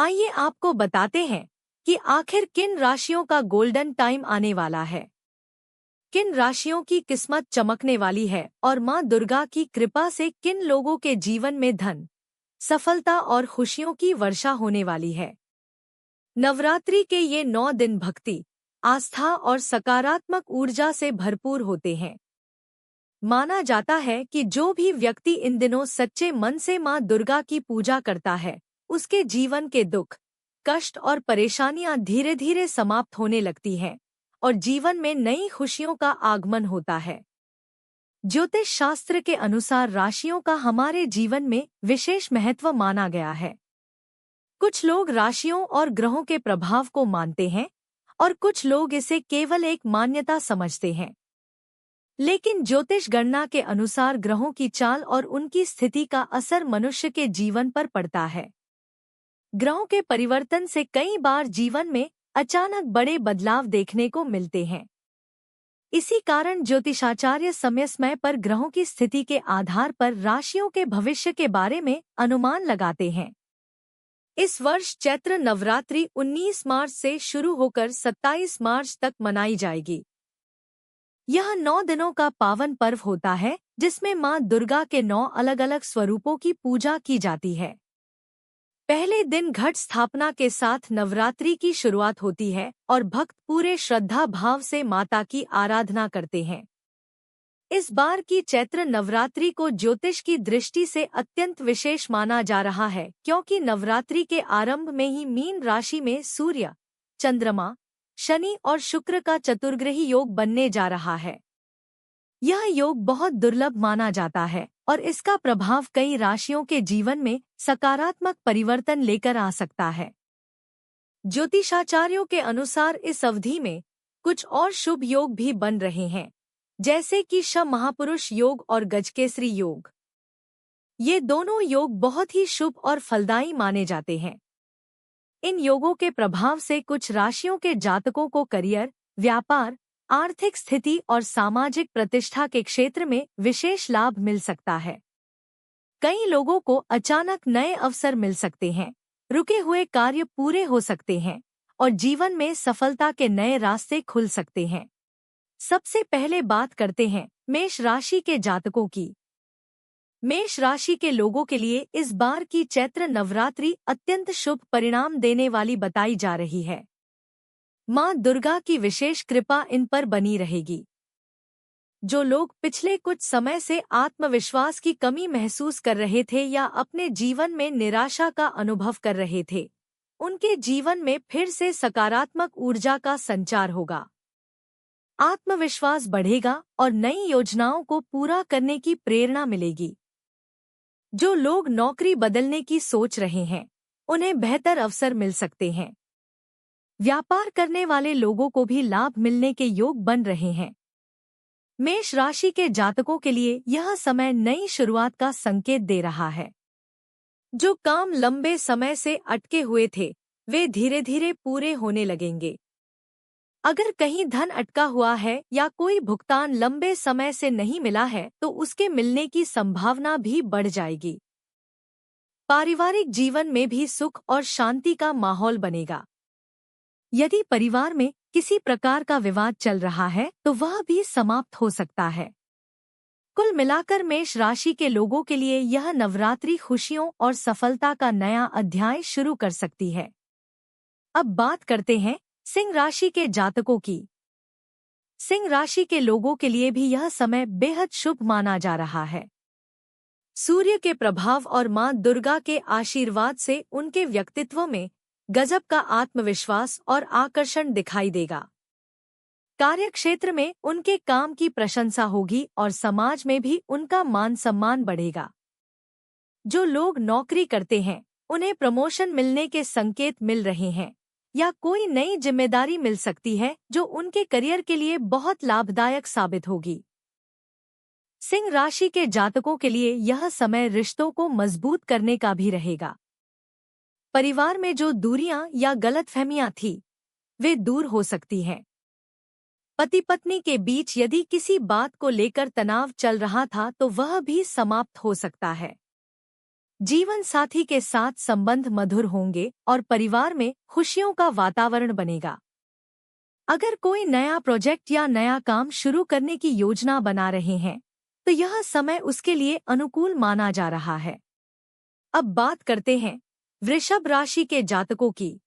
आइए आपको बताते हैं कि आखिर किन राशियों का गोल्डन टाइम आने वाला है। किन राशियों की किस्मत चमकने वाली है और मां दुर्गा की कृपा से किन लोगों के जीवन में धन, सफलता और खुशियों की वर्षा होने वाली है। नवरात्रि के ये 9 दिन भक्ति, आस्था और सकारात्मक ऊर्जा से भरपूर होते हैं। माना जाता है कि जो भी व्यक्ति इन दिनों सच्चे मन से मां दुर्गा की पूजा करता है, उसके जीवन के दुख, कष्ट और परेशानियां धीरे धीरे समाप्त होने लगती हैं और जीवन में नई खुशियों का आगमन होता है। ज्योतिष शास्त्र के अनुसार राशियों का हमारे जीवन में विशेष महत्व माना गया है। कुछ लोग राशियों और ग्रहों के प्रभाव को मानते हैं और कुछ लोग इसे केवल एक मान्यता समझते हैं। लेकिन ज्योतिष गणना के अनुसार ग्रहों की चाल और उनकी स्थिति का असर मनुष्य के जीवन पर पड़ता है। ग्रहों के परिवर्तन से कई बार जीवन में अचानक बड़े बदलाव देखने को मिलते हैं। इसी कारण ज्योतिषाचार्य समय समय पर ग्रहों की स्थिति के आधार पर राशियों के भविष्य के बारे में अनुमान लगाते हैं। इस वर्ष चैत्र नवरात्रि 19 मार्च से शुरू होकर 27 मार्च तक मनाई जाएगी। यह 9 दिनों का पावन पर्व होता है जिसमें मां दुर्गा के 9 अलग अलग स्वरूपों की पूजा की जाती है। पहले दिन घट स्थापना के साथ नवरात्रि की शुरुआत होती है और भक्त पूरे श्रद्धा भाव से माता की आराधना करते हैं। इस बार की चैत्र नवरात्रि को ज्योतिष की दृष्टि से अत्यंत विशेष माना जा रहा है, क्योंकि नवरात्रि के आरंभ में ही मीन राशि में सूर्य, चंद्रमा, शनि और शुक्र का चतुर्ग्रही योग बनने जा रहा है। यह योग बहुत दुर्लभ माना जाता है और इसका प्रभाव कई राशियों के जीवन में सकारात्मक परिवर्तन लेकर आ सकता है। ज्योतिषाचार्यों के अनुसार इस अवधि में कुछ और शुभ योग भी बन रहे हैं, जैसे कि श महापुरुष योग और गजकेसरी योग। ये दोनों योग बहुत ही शुभ और फलदायी माने जाते हैं। इन योगों के प्रभाव से कुछ राशियों के जातकों को करियर, व्यापार, आर्थिक स्थिति और सामाजिक प्रतिष्ठा के क्षेत्र में विशेष लाभ मिल सकता है। कई लोगों को अचानक नए अवसर मिल सकते हैं, रुके हुए कार्य पूरे हो सकते हैं और जीवन में सफलता के नए रास्ते खुल सकते हैं। सबसे पहले बात करते हैं मेष राशि के जातकों की। मेष राशि के लोगों के लिए इस बार की चैत्र नवरात्रि अत्यंत शुभ परिणाम देने वाली बताई जा रही है। मां दुर्गा की विशेष कृपा इन पर बनी रहेगी। जो लोग पिछले कुछ समय से आत्मविश्वास की कमी महसूस कर रहे थे या अपने जीवन में निराशा का अनुभव कर रहे थे, उनके जीवन में फिर से सकारात्मक ऊर्जा का संचार होगा। आत्मविश्वास बढ़ेगा और नई योजनाओं को पूरा करने की प्रेरणा मिलेगी। जो लोग नौकरी बदलने की सोच रहे हैं, उन्हें बेहतर अवसर मिल सकते हैं। व्यापार करने वाले लोगों को भी लाभ मिलने के योग बन रहे हैं। मेष राशि के जातकों के लिए यह समय नई शुरुआत का संकेत दे रहा है। जो काम लंबे समय से अटके हुए थे, वे धीरे धीरे पूरे होने लगेंगे। अगर कहीं धन अटका हुआ है या कोई भुगतान लंबे समय से नहीं मिला है, तो उसके मिलने की संभावना भी बढ़ जाएगी। पारिवारिक जीवन में भी सुख और शांति का माहौल बनेगा। यदि परिवार में किसी प्रकार का विवाद चल रहा है, तो वह भी समाप्त हो सकता है। कुल मिलाकर मेष राशि के लोगों के लिए यह नवरात्रि खुशियों और सफलता का नया अध्याय शुरू कर सकती है। अब बात करते हैं सिंह राशि के जातकों की। सिंह राशि के लोगों के लिए भी यह समय बेहद शुभ माना जा रहा है। सूर्य के प्रभाव और मां दुर्गा के आशीर्वाद से उनके व्यक्तित्व में गजब का आत्मविश्वास और आकर्षण दिखाई देगा। कार्यक्षेत्र में उनके काम की प्रशंसा होगी और समाज में भी उनका मान सम्मान बढ़ेगा। जो लोग नौकरी करते हैं, उन्हें प्रमोशन मिलने के संकेत मिल रहे हैं या कोई नई जिम्मेदारी मिल सकती है जो उनके करियर के लिए बहुत लाभदायक साबित होगी। सिंह राशि के जातकों के लिए यह समय रिश्तों को मजबूत करने का भी रहेगा। परिवार में जो दूरियां या गलतफहमियां थी, वे दूर हो सकती हैं। पति पत्नी के बीच यदि किसी बात को लेकर तनाव चल रहा था, तो वह भी समाप्त हो सकता है। जीवन साथी के साथ संबंध मधुर होंगे और परिवार में खुशियों का वातावरण बनेगा। अगर कोई नया प्रोजेक्ट या नया काम शुरू करने की योजना बना रहे हैं, तो यह समय उसके लिए अनुकूल माना जा रहा है। अब बात करते हैं वृषभ राशि के जातकों की।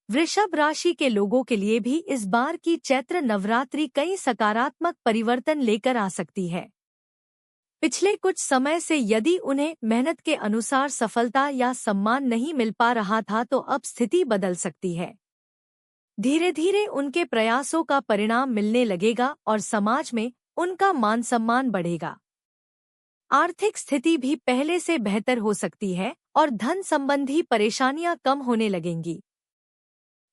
वृषभ राशि के लोगों के लिए भी इस बार की चैत्र नवरात्रि कई सकारात्मक परिवर्तन लेकर आ सकती है। पिछले कुछ समय से यदि उन्हें मेहनत के अनुसार सफलता या सम्मान नहीं मिल पा रहा था, तो अब स्थिति बदल सकती है। धीरे धीरे उनके प्रयासों का परिणाम मिलने लगेगा और समाज में उनका मान सम्मान बढ़ेगा। आर्थिक स्थिति भी पहले से बेहतर हो सकती है और धन संबंधी परेशानियां कम होने लगेंगी।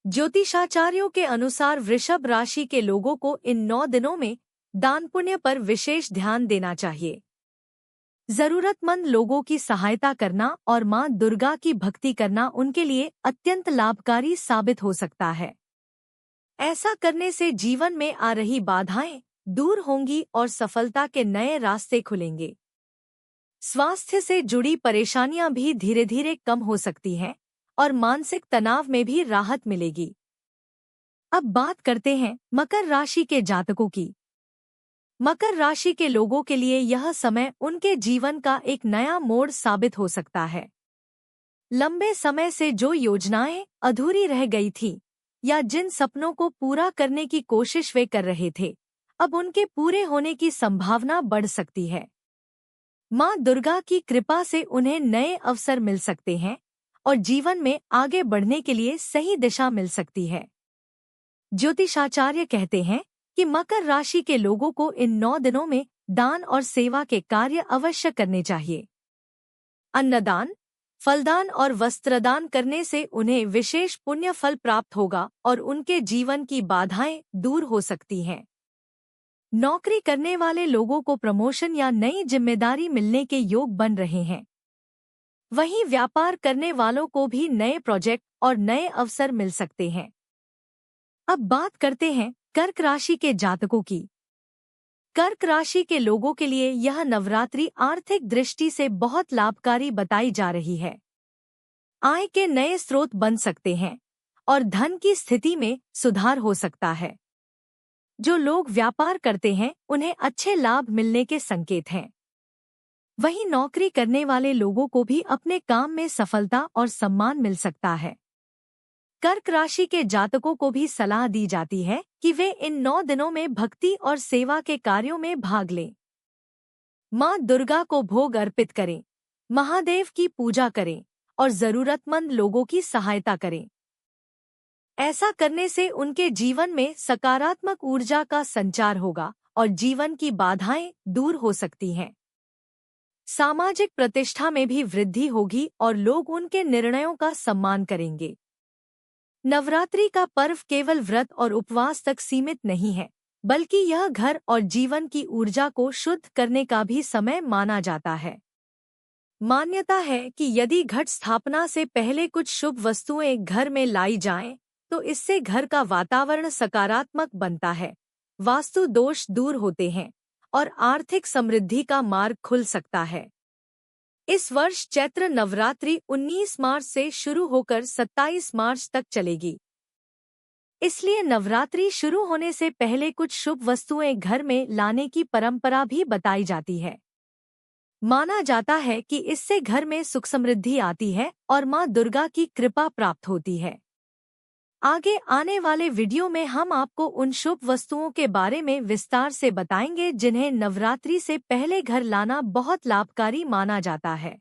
ज्योतिषाचार्यों के अनुसार वृषभ राशि के लोगों को इन 9 दिनों में दान पुण्य पर विशेष ध्यान देना चाहिए। जरूरतमंद लोगों की सहायता करना और मां दुर्गा की भक्ति करना उनके लिए अत्यंत लाभकारी साबित हो सकता है। ऐसा करने से जीवन में आ रही बाधाएं दूर होंगी और सफलता के नए रास्ते खुलेंगे। स्वास्थ्य से जुड़ी परेशानियां भी धीरे धीरे कम हो सकती हैं और मानसिक तनाव में भी राहत मिलेगी। अब बात करते हैं मकर राशि के जातकों की। मकर राशि के लोगों के लिए यह समय उनके जीवन का एक नया मोड़ साबित हो सकता है। लंबे समय से जो योजनाएं अधूरी रह गई थीं या जिन सपनों को पूरा करने की कोशिश वे कर रहे थे, अब उनके पूरे होने की संभावना बढ़ सकती है। मां दुर्गा की कृपा से उन्हें नए अवसर मिल सकते हैं और जीवन में आगे बढ़ने के लिए सही दिशा मिल सकती है। ज्योतिषाचार्य कहते हैं कि मकर राशि के लोगों को इन 9 दिनों में दान और सेवा के कार्य अवश्य करने चाहिए। अन्नदान, फलदान और वस्त्रदान करने से उन्हें विशेष पुण्य फल प्राप्त होगा और उनके जीवन की बाधाएं दूर हो सकती हैं। नौकरी करने वाले लोगों को प्रमोशन या नई जिम्मेदारी मिलने के योग बन रहे हैं। वहीं व्यापार करने वालों को भी नए प्रोजेक्ट और नए अवसर मिल सकते हैं। अब बात करते हैं कर्क राशि के जातकों की। कर्क राशि के लोगों के लिए यह नवरात्रि आर्थिक दृष्टि से बहुत लाभकारी बताई जा रही है। आय के नए स्रोत बन सकते हैं और धन की स्थिति में सुधार हो सकता है। जो लोग व्यापार करते हैं उन्हें अच्छे लाभ मिलने के संकेत हैं। वहीं नौकरी करने वाले लोगों को भी अपने काम में सफलता और सम्मान मिल सकता है। कर्क राशि के जातकों को भी सलाह दी जाती है कि वे इन 9 दिनों में भक्ति और सेवा के कार्यों में भाग लें। मां दुर्गा को भोग अर्पित करें, महादेव की पूजा करें और जरूरतमंद लोगों की सहायता करें। ऐसा करने से उनके जीवन में सकारात्मक ऊर्जा का संचार होगा और जीवन की बाधाएं दूर हो सकती हैं। सामाजिक प्रतिष्ठा में भी वृद्धि होगी और लोग उनके निर्णयों का सम्मान करेंगे। नवरात्रि का पर्व केवल व्रत और उपवास तक सीमित नहीं है, बल्कि यह घर और जीवन की ऊर्जा को शुद्ध करने का भी समय माना जाता है। मान्यता है कि यदि घट स्थापना से पहले कुछ शुभ वस्तुएं घर में लाई जाएं, तो इससे घर का वातावरण सकारात्मक बनता है, वास्तु दोष दूर होते हैं और आर्थिक समृद्धि का मार्ग खुल सकता है। इस वर्ष चैत्र नवरात्रि 19 मार्च से शुरू होकर 27 मार्च तक चलेगी। इसलिए नवरात्रि शुरू होने से पहले कुछ शुभ वस्तुएं घर में लाने की परंपरा भी बताई जाती है। माना जाता है कि इससे घर में सुख समृद्धि आती है और मां दुर्गा की कृपा प्राप्त होती है। आगे आने वाले वीडियो में हम आपको उन शुभ वस्तुओं के बारे में विस्तार से बताएंगे जिन्हें नवरात्रि से पहले घर लाना बहुत लाभकारी माना जाता है।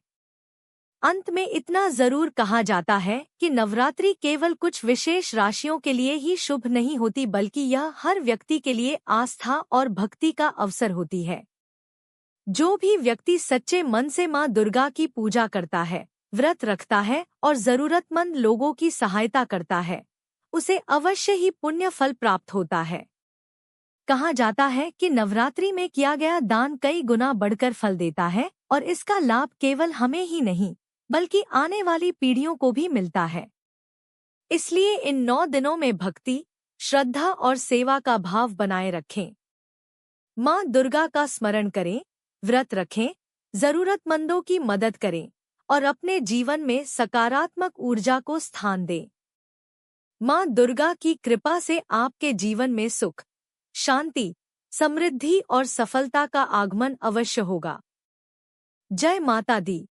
अंत में इतना जरूर कहा जाता है कि नवरात्रि केवल कुछ विशेष राशियों के लिए ही शुभ नहीं होती, बल्कि यह हर व्यक्ति के लिए आस्था और भक्ति का अवसर होती है। जो भी व्यक्ति सच्चे मन से मां दुर्गा की पूजा करता है, व्रत रखता है और जरूरतमंद लोगों की सहायता करता है, उसे अवश्य ही पुण्य फल प्राप्त होता है। कहा जाता है कि नवरात्रि में किया गया दान कई गुना बढ़कर फल देता है और इसका लाभ केवल हमें ही नहीं, बल्कि आने वाली पीढ़ियों को भी मिलता है। इसलिए इन 9 दिनों में भक्ति, श्रद्धा और सेवा का भाव बनाए रखें। मां दुर्गा का स्मरण करें, व्रत रखें, जरूरतमंदों की मदद करें और अपने जीवन में सकारात्मक ऊर्जा को स्थान दें। माँ दुर्गा की कृपा से आपके जीवन में सुख, शांति, समृद्धि और सफलता का आगमन अवश्य होगा। जय माता दी।